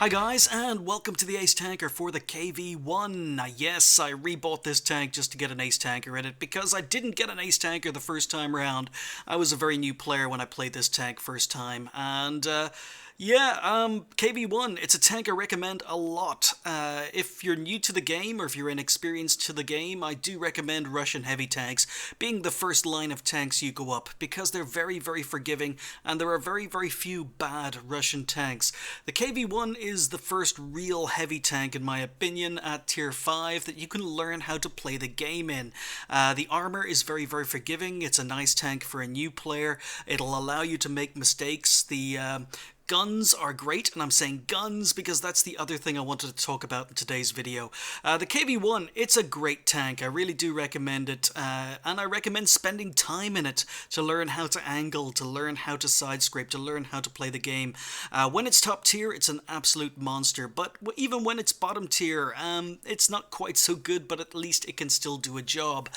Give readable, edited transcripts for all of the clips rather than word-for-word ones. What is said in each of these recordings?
Hi guys, and welcome to the Ace Tanker for the KV-1. Yes, I rebought this tank just to get an Ace Tanker in it because I didn't get an Ace Tanker the first time round. I was a very new player when I played this tank first time, and KV-1, it's a tank I recommend a lot. If you're new to the game or if you're inexperienced to the game, I do recommend Russian heavy tanks being the first line of tanks you go up because they're very, very forgiving and there are very, very few bad Russian tanks. The KV-1 is the first real heavy tank, in my opinion, at tier 5 that you can learn how to play the game in. The armor is very, very forgiving. It's a nice tank for a new player. It'll allow you to make mistakes. The guns are great, and I'm saying guns because that's the other thing I wanted to talk about in today's video. The KV-1, it's a great tank. I really do recommend it, and I recommend spending time in it to learn how to angle, to learn how to side scrape, to learn how to play the game. When it's top tier, it's an absolute monster, but even when it's bottom tier, it's not quite so good, but at least it can still do a job.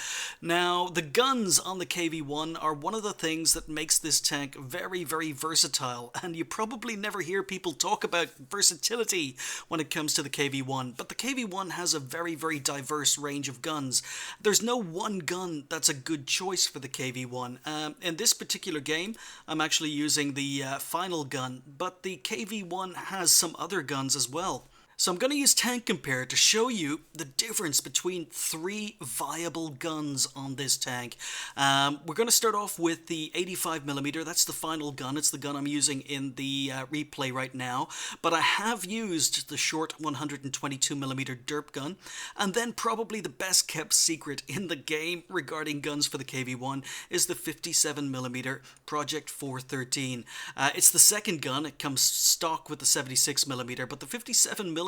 Now, the guns on the KV-1 are one of the things that makes this tank very, very versatile, and you probably never hear people talk about versatility when it comes to the KV-1, but the KV-1 has a very, very diverse range of guns. There's no one gun that's a good choice for the KV-1. In this particular game, I'm actually using the final gun, but the KV-1 has some other guns as well. So I'm going to use Tank Compare to show you the difference between three viable guns on this tank. We're going to start off with the 85mm. That's the final gun. It's the gun I'm using in the replay right now. But I have used the short 122mm derp gun. And then probably the best kept secret in the game regarding guns for the KV-1 is the 57mm Project 413. It's the second gun. It comes stock with the 76mm, but the 57mm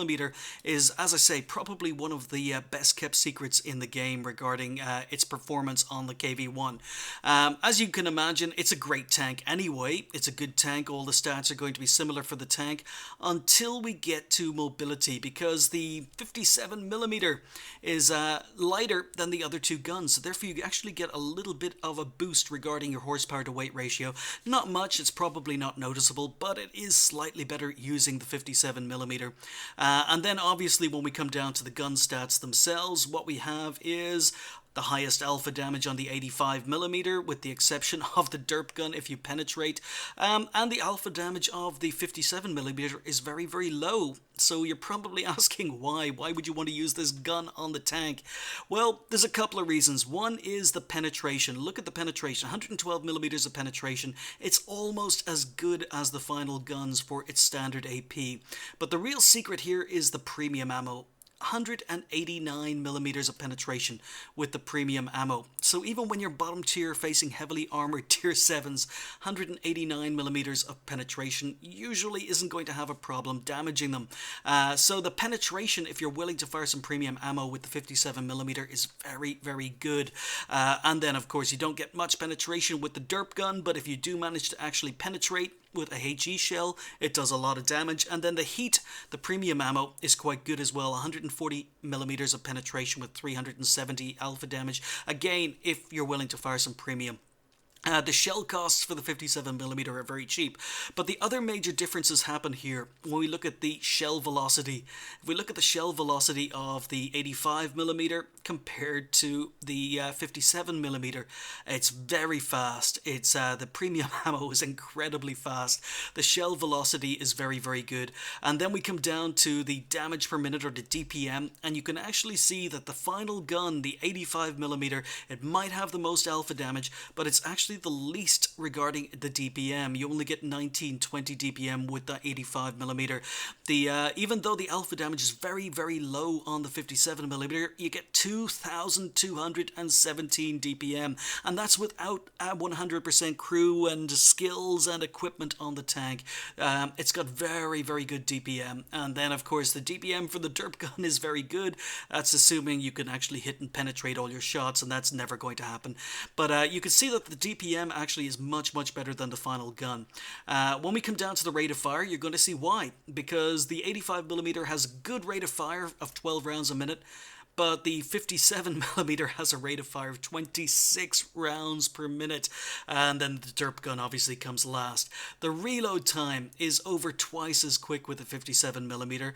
is, as I say, probably one of the best kept secrets in the game regarding its performance on the KV-1. As you can imagine, it's a great tank anyway. It's a good tank. All the stats are going to be similar for the tank until we get to mobility, because the 57mm is lighter than the other two guns. So therefore you actually get a little bit of a boost regarding your horsepower to weight ratio. Not much, it's probably not noticeable, but it is slightly better using the 57mm. And then obviously when we come down to the gun stats themselves, what we have is the highest alpha damage on the 85mm, with the exception of the derp gun if you penetrate, and the alpha damage of the 57mm is very, very low. So you're probably asking why. Why would you want to use this gun on the tank? Well, there's a couple of reasons. One is the penetration. Look at the penetration, 112mm of penetration. It's almost as good as the final guns for its standard AP. But the real secret here is the premium ammo. 189mm of penetration with the premium ammo. So even when you're bottom tier facing heavily armored tier 7s, 189mm of penetration usually isn't going to have a problem damaging them. So the penetration, if you're willing to fire some premium ammo with the 57mm, is very, very good. And then of course you don't get much penetration with the derp gun, but if you do manage to actually penetrate with a HE shell, it does a lot of damage. And then the heat, the premium ammo, is quite good as well. 140mm of penetration with 370 alpha damage. Again, if you're willing to fire some premium. The shell costs for the 57mm are very cheap, but the other major differences happen here when we look at the shell velocity. If we look at the shell velocity of the 85mm compared to the 57mm, it's very fast. It's the premium ammo is incredibly fast. The shell velocity is very, very good. And then we come down to the damage per minute, or the DPM, and you can actually see that the final gun, the 85mm, it might have the most alpha damage, but it's actually the least regarding the DPM. You only get 1920 DPM with that 85mm. Even though the alpha damage is very, very low on the 57mm, you get 2217 DPM, and that's without 100% crew and skills and equipment on the tank. It's got very, very good DPM, and then of course the DPM for the derp gun is very good. That's assuming you can actually hit and penetrate all your shots, and that's never going to happen. But you can see that the DPM actually is much, much better than the final gun. When we come down to the rate of fire, you're going to see why. Because the 85mm has a good rate of fire of 12 rounds a minute, but the 57mm has a rate of fire of 26 rounds per minute, and then the derp gun obviously comes last. The reload time is over twice as quick with the 57mm,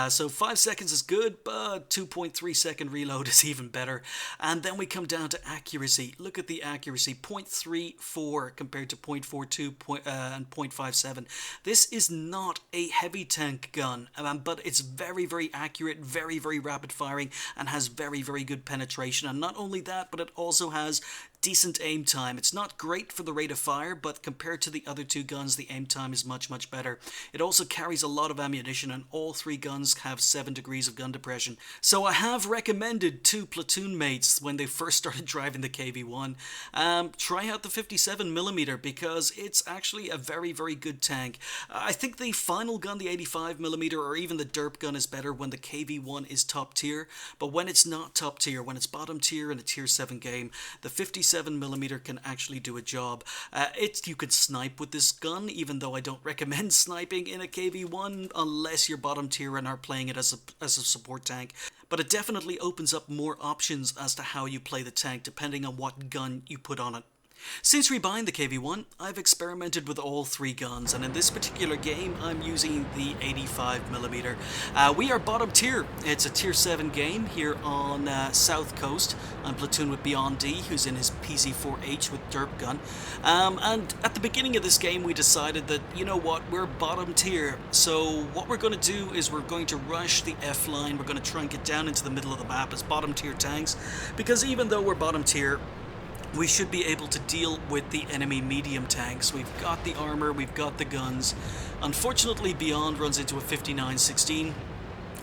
so 5 seconds is good, but 2.3 second reload is even better. And then we come down to accuracy. Look at the accuracy, 0.34 compared to 0.42 and 0.57. This is not a heavy tank gun, but it's very, very accurate, very, very rapid firing, and has very, very good penetration. And not only that, but it also has decent aim time. It's not great for the rate of fire, but compared to the other two guns, the aim time is much, much better. It also carries a lot of ammunition, and all three guns have 7 degrees of gun depression. So I have recommended to platoon mates when they first started driving the KV-1, try out the 57mm because it's actually a very, very good tank. I think the final gun, the 85mm or even the derp gun, is better when the KV-1 is top tier, but when it's not top tier, when it's bottom tier in a tier 7 game, the 57mm can actually do a job. You could snipe with this gun, even though I don't recommend sniping in a KV-1 unless you're bottom tier and are playing it as a support tank. But it definitely opens up more options as to how you play the tank depending on what gun you put on it. Since rebuying the KV-1, I've experimented with all three guns, and in this particular game I'm using the 85mm. We are bottom tier. It's a tier 7 game here on South Coast. I'm platoon with Beyond D, who's in his PZ4H with derp gun. And at the beginning of this game we decided that, you know what, we're bottom tier, so what we're going to do is we're going to rush the F line. We're going to try and get down into the middle of the map as bottom tier tanks, because even though we're bottom tier, we should be able to deal with the enemy medium tanks. We've got the armor, we've got the guns. Unfortunately, Beyond runs into a 59-16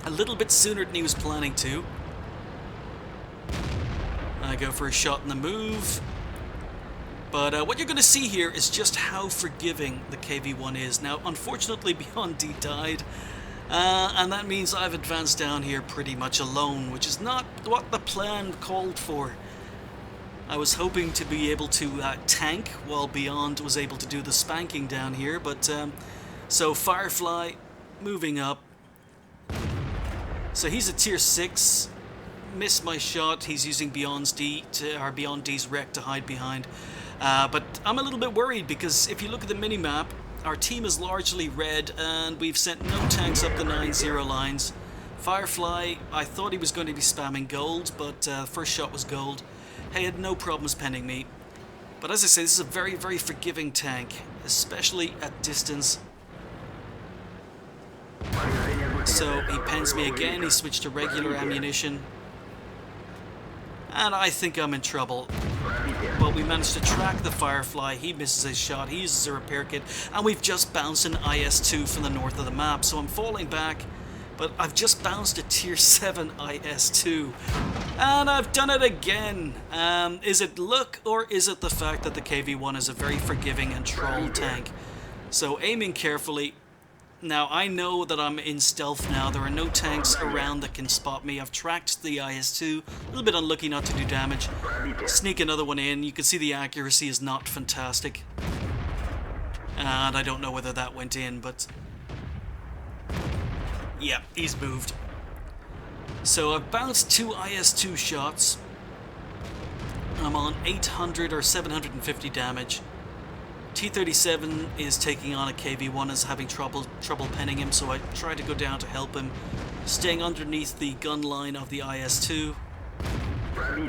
a little bit sooner than he was planning to. I go for a shot in the move. But what you're going to see here is just how forgiving the KV-1 is. Now, unfortunately, Beyond D died. And that means I've advanced down here pretty much alone, which is not what the plan called for. I was hoping to be able to tank while Beyond was able to do the spanking down here, but so Firefly moving up. So he's a tier 6. Missed my shot. He's using Beyond D's wreck to hide behind. But I'm a little bit worried because if you look at the minimap, our team is largely red and we've sent no tanks up the 9-0 lines. Firefly, I thought he was going to be spamming gold, but first shot was gold. He had no problems penning me. But as I say, this is a very, very forgiving tank, especially at distance. So he pens me again, he switched to regular ammunition. And I think I'm in trouble. But we managed to track the Firefly, he misses his shot, he uses a repair kit, and we've just bounced an IS-2 from the north of the map, so I'm falling back. But I've just bounced a tier 7 IS-2. And I've done it again. Is it luck or is it the fact that the KV-1 is a very forgiving and troll tank? So aiming carefully. Now I know that I'm in stealth now. There are no tanks around that can spot me. I've tracked the IS-2. A little bit unlucky not to do damage. Sneak another one in. You can see the accuracy is not fantastic. And I don't know whether that went in, but... yeah, he's moved. So I've bounced 2 IS-2 shots. I'm on 800 or 750 damage. T-37 is taking on a KV-1, is having trouble penning him, so I try to go down to help him, staying underneath the gun line of the IS-2.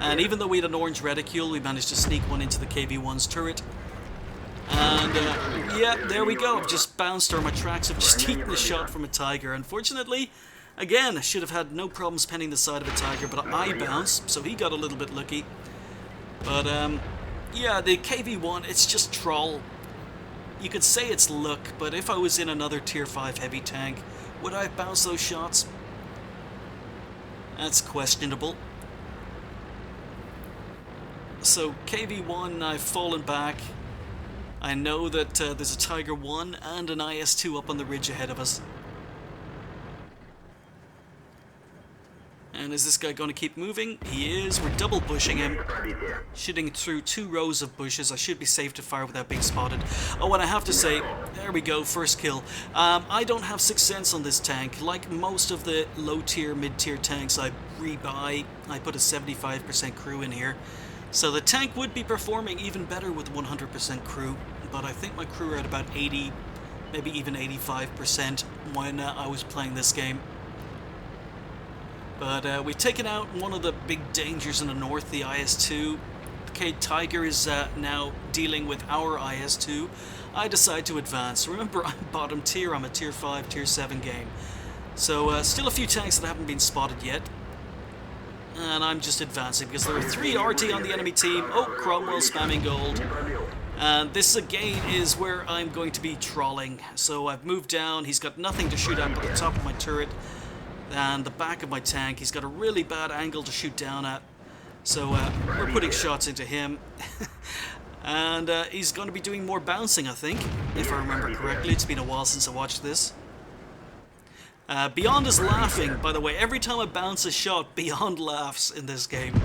And even though we had an orange reticule, we managed to sneak one into the KV-1's turret. And yeah, there we go. I've just bounced, or my tracks have just eaten the shot from a Tiger. Unfortunately, again, I should have had no problems penning the side of a Tiger, but I bounced, so he got a little bit lucky. But yeah, the KV-1, it's just troll. You could say it's luck, but if I was in another tier 5 heavy tank, would I have bounced those shots? That's questionable. So KV-1, I've fallen back. I know that there's a Tiger 1 and an IS-2 up on the ridge ahead of us. And is this guy going to keep moving? He is. We're double bushing him. Shooting through 2 rows of bushes. I should be safe to fire without being spotted. Oh, and I have to say, there we go, first kill. I don't have 6th sense on this tank. Like most of the low-tier, mid-tier tanks I rebuy, I put a 75% crew in here. So the tank would be performing even better with 100% crew. But I think my crew are at about 80, maybe even 85% when I was playing this game. But we've taken out one of the big dangers in the north, the IS-2. Okay, Tiger is now dealing with our IS-2. I decide to advance. Remember, I'm bottom tier. I'm a tier 5, tier 7 game. So still a few tanks that haven't been spotted yet. And I'm just advancing because there are 3 RT on the enemy team. Oh, Cromwell spamming gold. And this again is where I'm going to be trolling. So I've moved down. He's got nothing to shoot at but the top of my turret and the back of my tank. He's got a really bad angle to shoot down at. So we're putting shots into him. And he's going to be doing more bouncing, I think, if I remember correctly. It's been a while since I watched this. Beyond is laughing, by the way. Every time I bounce a shot, Beyond laughs in this game.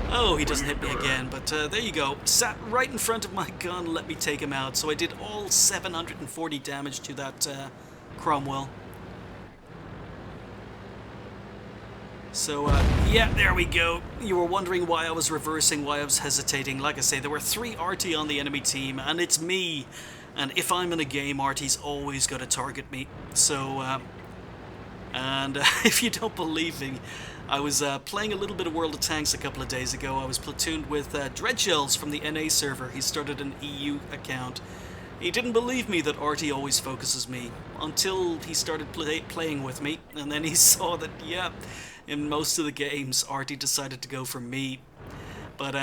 Oh, he doesn't hit me again, but there you go. Sat right in front of my gun, let me take him out. So I did all 740 damage to that Cromwell. So, yeah, there we go. You were wondering why I was reversing, why I was hesitating. Like I say, there were 3 RT on the enemy team, and it's me. And if I'm in a game, RT's always going to target me. So, if you don't believe me, I was playing a little bit of World of Tanks a couple of days ago. I was platooned with Dreadshells from the NA server. He started an EU account. He didn't believe me that RT always focuses me until he started playing with me, and then he saw that, yeah, in most of the games, RT decided to go for me. But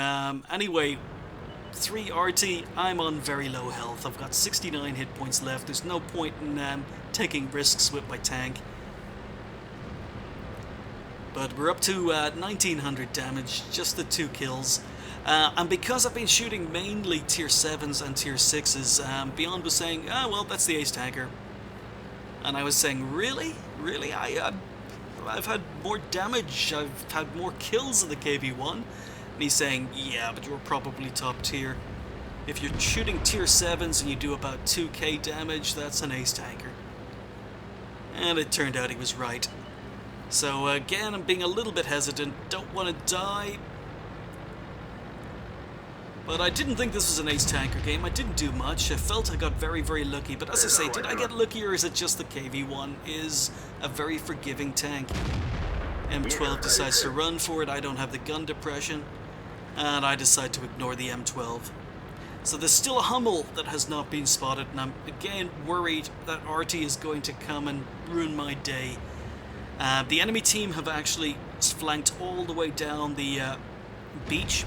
anyway, 3 RT, I'm on very low health. I've got 69 hit points left. There's no point in taking risks with my tank. But we're up to 1900 damage, just the 2 kills. And because I've been shooting mainly tier 7s and tier 6s, Beyond was saying, ah, well, that's the ace tanker. And I was saying, really? Really? I've had more damage, I've had more kills in the KV-1. And he's saying, yeah, but you're probably top tier. If you're shooting tier 7s and you do about 2k damage, that's an ace tanker. And it turned out he was right. So again, I'm being a little bit hesitant, don't want to die. But I didn't think this was an ace tanker game. I didn't do much. I felt I got very, very lucky. But as I say, did I get lucky or is it just the KV-1 is a very forgiving tank? M12 decides to run for it. I don't have the gun depression. And I decide to ignore the M12. So there's still a Hummel that has not been spotted. And I'm again worried that RT is going to come and ruin my day. The enemy team have actually flanked all the way down the beach.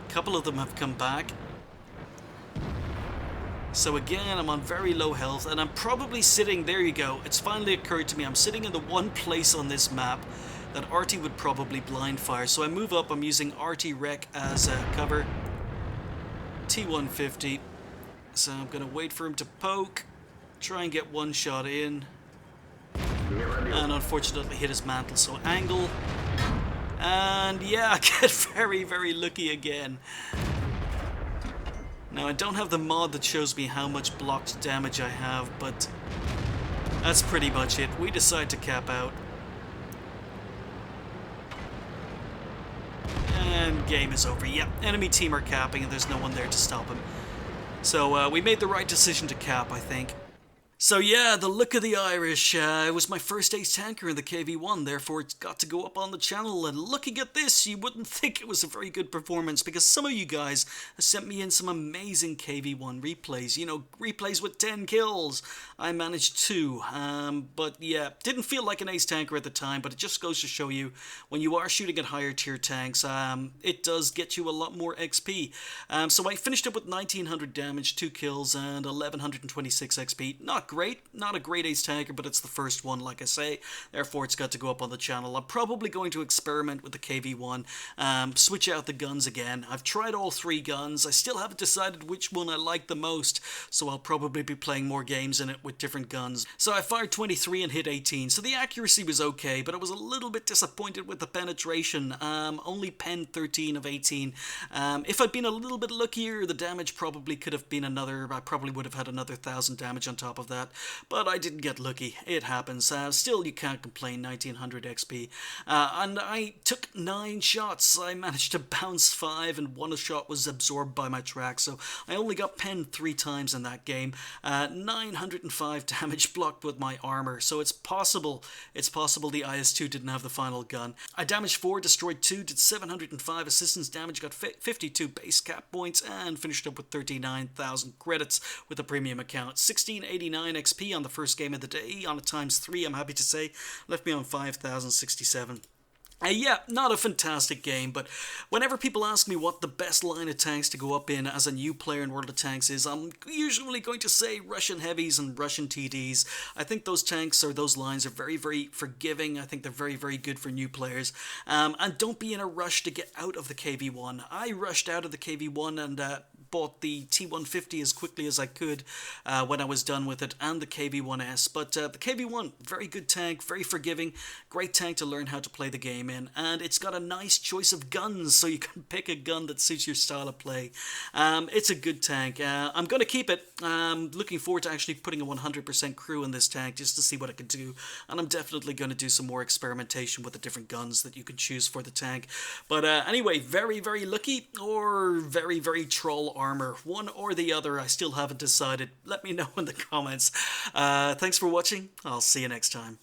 A couple of them have come back. So again, I'm on very low health, and I'm probably sitting, there you go, it's finally occurred to me, I'm sitting in the one place on this map that RT would probably blind fire. So I move up, I'm using RT Rec as cover. T-150. So I'm going to wait for him to poke, try and get one shot in. And unfortunately hit his mantle, so angle. And yeah, I get very, very lucky again. Now I don't have the mod that shows me how much blocked damage I have, but that's pretty much it. We decide to cap out. And game is over. Yep, enemy team are capping and there's no one there to stop him. So we made the right decision to cap, I think. So yeah, the look of the Irish. It was my first ace tanker in the KV-1, therefore it's got to go up on the channel. And looking at this, you wouldn't think it was a very good performance because some of you guys sent me in some amazing KV-1 replays. You know, replays with 10 kills. I managed 2. But yeah, didn't feel like an ace tanker at the time, but it just goes to show you when you are shooting at higher tier tanks, it does get you a lot more XP. So I finished up with 1900 damage, 2 kills, and 1126 XP. Not great, not a great ace tanker, but it's the first one, like I say, therefore it's got to go up on the channel. I'm probably going to experiment with the KV-1, switch out the guns again. I've tried all 3 guns, I still haven't decided which one I like the most, so I'll probably be playing more games in it with different guns. So I fired 23 and hit 18, so the accuracy was okay, but I was a little bit disappointed with the penetration. Only pen 13 of 18. If I'd been a little bit luckier, the damage probably could have been I probably would have had another 1,000 damage on top of that, but I didn't get lucky. It happens. Still, you can't complain, 1900 XP. And I took 9 shots. I managed to bounce 5, and 1 shot was absorbed by my track, so I only got penned 3 times in that game. 905 damage blocked with my armor, so it's possible the IS-2 didn't have the final gun. I damaged 4, destroyed 2, did 705 assistance damage, got 52 base cap points, and finished up with 39,000 credits with a premium account. 1689 XP on the first game of the day, on a ×3, I'm happy to say. Left me on 5,067. Yeah, not a fantastic game, but whenever people ask me what the best line of tanks to go up in as a new player in World of Tanks is, I'm usually going to say Russian heavies and Russian TDs. I think those tanks or those lines are very, very forgiving. I think they're very, very good for new players. And don't be in a rush to get out of the KV-1. I rushed out of the KV-1 and bought the T150 as quickly as I could when I was done with it, and the KV-1S. But the KV-1, very good tank, very forgiving, great tank to learn how to play the game in, and it's got a nice choice of guns, so you can pick a gun that suits your style of play. It's a good tank. I'm going to keep it. Looking forward to actually putting a 100% crew in this tank just to see what it can do, and I'm definitely going to do some more experimentation with the different guns that you can choose for the tank. But anyway, very, very lucky or very, very troll armor. One or the other, I still haven't decided. Let me know in the comments. Thanks for watching. I'll see you next time.